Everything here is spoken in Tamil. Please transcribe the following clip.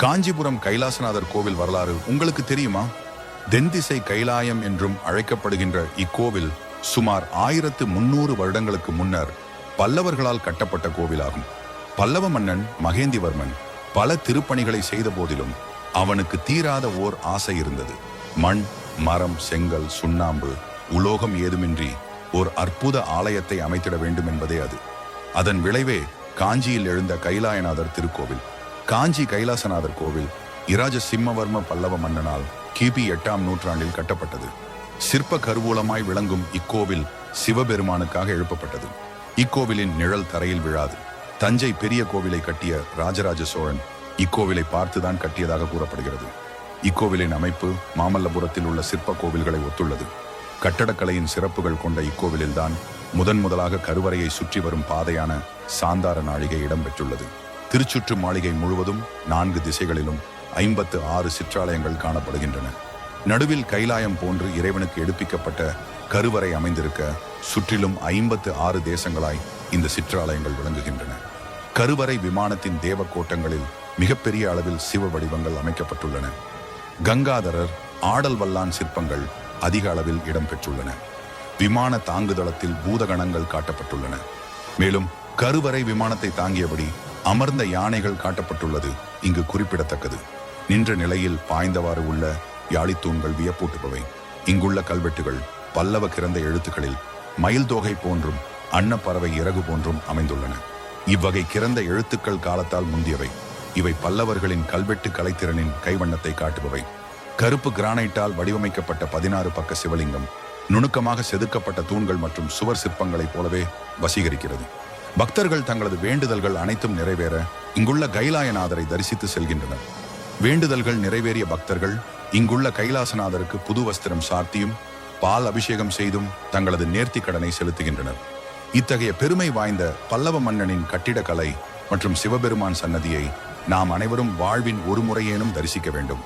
காஞ்சிபுரம் கைலாசநாதர் கோவில் வரலாறு உங்களுக்கு தெரியுமா? தென்திசை கைலாயம் என்றும் அழைக்கப்படுகின்ற இக்கோவில் சுமார் 1300 வருடங்களுக்கு முன்னர் பல்லவர்களால் கட்டப்பட்ட கோவிலாகும். பல்லவ மன்னன் மகேந்திவர்மன் பல திருப்பணிகளை செய்த போதிலும் அவனுக்கு தீராத ஓர் ஆசை இருந்தது. மண், மரம், செங்கல், சுண்ணாம்பு, உலோகம் ஏதுமின்றி ஓர் அற்புத ஆலயத்தை அமைத்திட வேண்டும் என்பதே அது. அதன் விளைவே காஞ்சியில் எழுந்த கைலாயநாதர் திருக்கோவில். காஞ்சி கைலாசநாதர் கோவில் இராஜ சிம்மவர்ம பல்லவ மன்னனால் கிபி 8ஆம் நூற்றாண்டில் கட்டப்பட்டது. சிற்ப கருவூலமாய் விளங்கும் இக்கோவில் சிவபெருமானுக்காக எழுப்பப்பட்டது. இக்கோவிலின் நிழல் தரையில் விழாது. தஞ்சை பெரிய கோவிலை கட்டிய ராஜராஜ சோழன் இக்கோவிலை பார்த்துதான் கட்டியதாக கூறப்படுகிறது. இக்கோவிலின் அமைப்பு மாமல்லபுரத்தில் உள்ள சிற்ப கோவில்களை ஒத்துள்ளது. கட்டடக்கலையின் சிறப்புகள் கொண்ட இக்கோவிலில்தான் முதலாக கருவறையை சுற்றி வரும் பாதையான சாந்தார நாழிகை இடம்பெற்றுள்ளது. திருச்சுற்று மாளிகை முழுவதும் 4 திசைகளிலும் 56 சிற்றாலயங்கள் காணப்படுகின்றன. நடுவில் கைலாயம் போன்று இறைவனுக்கு எடுப்பிக்கப்பட்ட கருவறை அமைந்திருக்க சுற்றிலும் 56 தேசங்களாய் இந்த சிற்றாலயங்கள் விளங்குகின்றன. கருவறை விமானத்தின் தேவ கோட்டங்களில் மிகப்பெரிய அளவில் சிவ வடிவங்கள் அமைக்கப்பட்டுள்ளன. கங்காதரர், ஆடல் வல்லான் சிற்பங்கள் அதிக அளவில் இடம்பெற்றுள்ளன. விமான தாங்குதளத்தில் பூதகணங்கள் காட்டப்பட்டுள்ளன. மேலும் கருவறை விமானத்தை தாங்கியபடி அமர்ந்த யானைகள் காட்டப்பட்டுள்ளது இங்கு குறிப்பிடத்தக்கது. நின்ற நிலையில் பாய்ந்தவாறு உள்ள யாழித்தூண்கள் வியப்பூட்டுபவை. இங்குள்ள கல்வெட்டுகள் பல்லவ கிறந்த எழுத்துக்களில் மயில் தோகை போன்றும் அன்னப்பறவை இறகு போன்றும் அமைந்துள்ளன. இவ்வகை கிறந்த எழுத்துக்கள் காலத்தால் முந்தியவை. இவை பல்லவர்களின் கல்வெட்டு கலைத்திறனின் கைவண்ணத்தை காட்டுபவை. கருப்பு கிரானைட்டால் வடிவமைக்கப்பட்ட 16 பக்க சிவலிங்கம் நுணுக்கமாக செதுக்கப்பட்ட தூண்கள் மற்றும் சுவர் சிற்பங்களைப் போலவே வசீகரிக்கிறது. பக்தர்கள் தங்களது வேண்டுதல்கள் அனைத்தும் நிறைவேற இங்குள்ள கைலாயநாதரை தரிசித்து செல்கின்றனர். வேண்டுதல்கள் நிறைவேறிய பக்தர்கள் இங்குள்ள கைலாசநாதருக்கு புது வஸ்திரம் சார்த்தியும் பால் அபிஷேகம் செய்தும் தங்களது நேர்த்தி கடனை செலுத்துகின்றனர். இத்தகைய பெருமை வாய்ந்த பல்லவ மன்னனின் கட்டிடக்கலை மற்றும் சிவபெருமான் சன்னதியை நாம் அனைவரும் வாழ்வின் ஒரு முறையேனும் தரிசிக்க வேண்டும்.